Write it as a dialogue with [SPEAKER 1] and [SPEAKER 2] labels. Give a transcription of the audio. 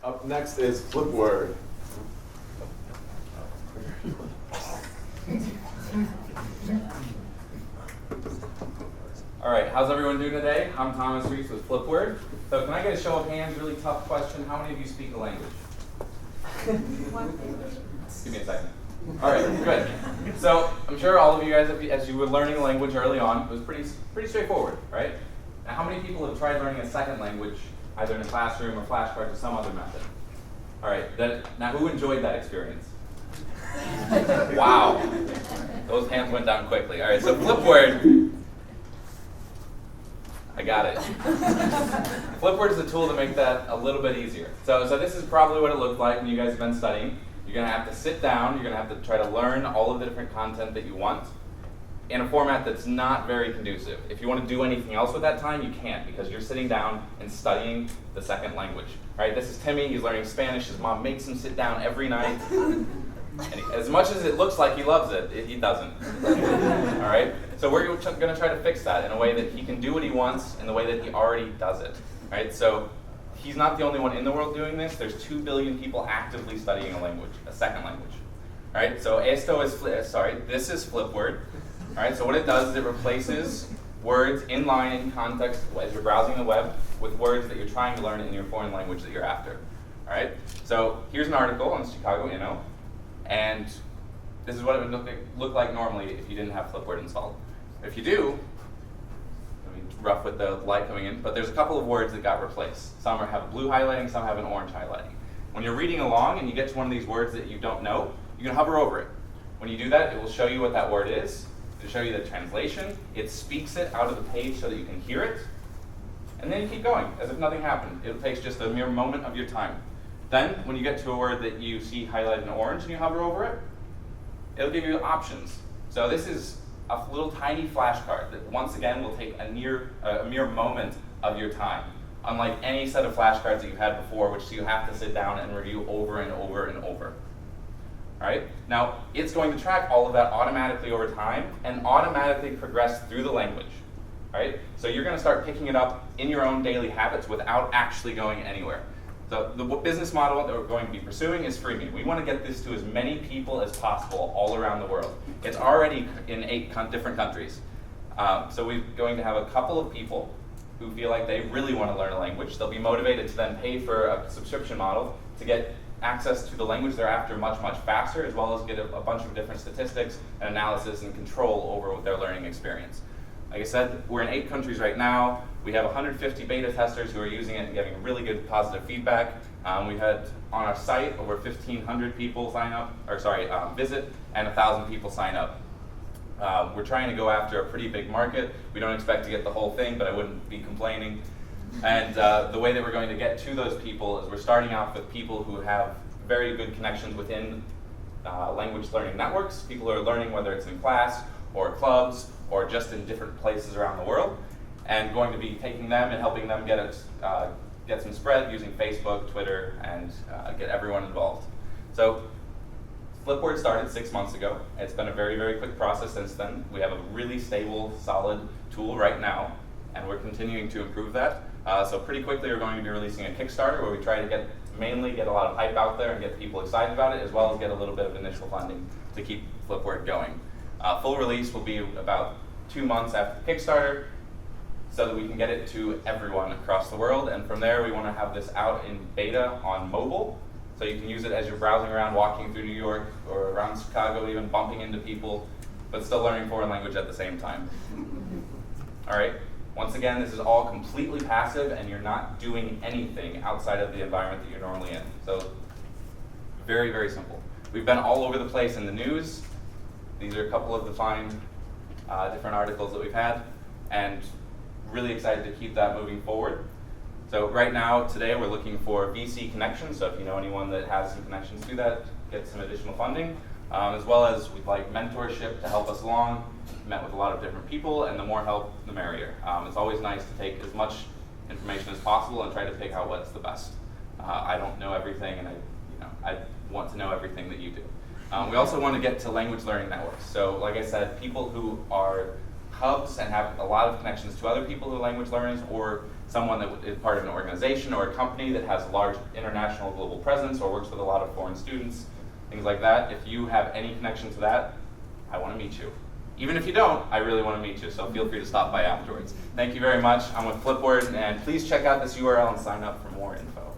[SPEAKER 1] Up next is FlipWord.
[SPEAKER 2] All right, how's everyone doing today? I'm Thomas Reese with FlipWord. So can I get a show of hands, really tough question, how many of you speak the language? Give me a second. All right, good. So I'm sure all of you guys, as you were learning a language early on, it was pretty straightforward, right? Now, how many people have tried learning a second language, either in a classroom or flashcards or some other method? All right, now who enjoyed that experience? Wow, those hands went down quickly. All right, so FlipWord, I got it. FlipWord is a tool to make that a little bit easier. So this is probably what it looked like when you guys have been studying. You're going to have to sit down, you're going to have to try to learn all of the different content that you want in a format that's not very conducive. If you want to do anything else with that time, you can't, because you're sitting down and studying the second language. All right, this is Timmy, he's learning Spanish. His mom makes him sit down every night. And as much as it looks like he loves it, he doesn't. All right, so we're going to try to fix that in a way that he can do what he wants in the way that he already does it. All right, so he's not the only one in the world doing this. There's 2 billion people actively studying a language, a second language. All right, so this is FlipWord. All right, so what it does is it replaces words in line in context as you're browsing the web with words that you're trying to learn in your foreign language that you're after. All right, so here's an article on Chicago Inno, and this is what it would look like normally if you didn't have FlipWord installed. If you do, I mean, rough with the light coming in, but there's a couple of words that got replaced. Some have blue highlighting, some have an orange highlighting. When you're reading along and you get to one of these words that you don't know, you can hover over it. When you do that, it will show you what that word is. It'll show you the translation. It speaks it out of the page so that you can hear it. And then you keep going as if nothing happened. It takes just a mere moment of your time. Then, when you get to a word that you see highlighted in orange and you hover over it, it'll give you options. So this is a little tiny flashcard that once again will take a mere moment of your time, unlike any set of flashcards that you've had before, which you have to sit down and review over and over and over. All right? Now, it's going to track all of that automatically over time and automatically progress through the language. All right? So you're going to start picking it up in your own daily habits without actually going anywhere. So the business model that we're going to be pursuing is freemium. We want to get this to as many people as possible all around the world. It's already in 8 different countries. So we're going to have a couple of people who feel like they really want to learn a language. They'll be motivated to then pay for a subscription model to get access to the language they're after much, much faster, as well as get a bunch of different statistics and analysis and control over their learning experience. Like I said, we're in 8 countries right now. We have 150 beta testers who are using it and getting really good positive feedback. We had on our site over 1,500 people visit, and 1,000 people sign up. We're trying to go after a pretty big market. We don't expect to get the whole thing, but I wouldn't be complaining. And the way that we're going to get to those people is we're starting off with people who have very good connections within language learning networks, people who are learning whether it's in class or clubs or just in different places around the world, and going to be taking them and helping them get some spread using Facebook, Twitter, and get everyone involved. So FlipWord started 6 months ago. It's been a very, very quick process since then. We have a really stable, solid tool right now, and we're continuing to improve that. So pretty quickly we're going to be releasing a Kickstarter where we try to mainly get a lot of hype out there and get people excited about it, as well as get a little bit of initial funding to keep FlipWord going. Full release will be about 2 months after the Kickstarter, so that we can get it to everyone across the world. And from there, we want to have this out in beta on mobile, so you can use it as you're browsing around, walking through New York or around Chicago, even bumping into people, but still learning foreign language at the same time. All right. Once again, this is all completely passive, and you're not doing anything outside of the environment that you're normally in. So very, very simple. We've been all over the place in the news. These are a couple of the fine different articles that we've had, and really excited to keep that moving forward. So right now, today, we're looking for VC connections. So if you know anyone that has some connections to that, get some additional funding, as well as we'd like mentorship to help us along. Met with a lot of different people, and the more help, the merrier. It's always nice to take as much information as possible and try to pick out what's the best. I don't know everything, and I want to know everything that you do. We also want to get to language learning networks. So like I said, people who are hubs and have a lot of connections to other people who are language learners, or someone that is part of an organization or a company that has a large international global presence or works with a lot of foreign students, things like that. If you have any connection to that, I want to meet you. Even if you don't, I really want to meet you, so feel free to stop by afterwards. Thank you very much. I'm with FlipWord, and please check out this URL and sign up for more info.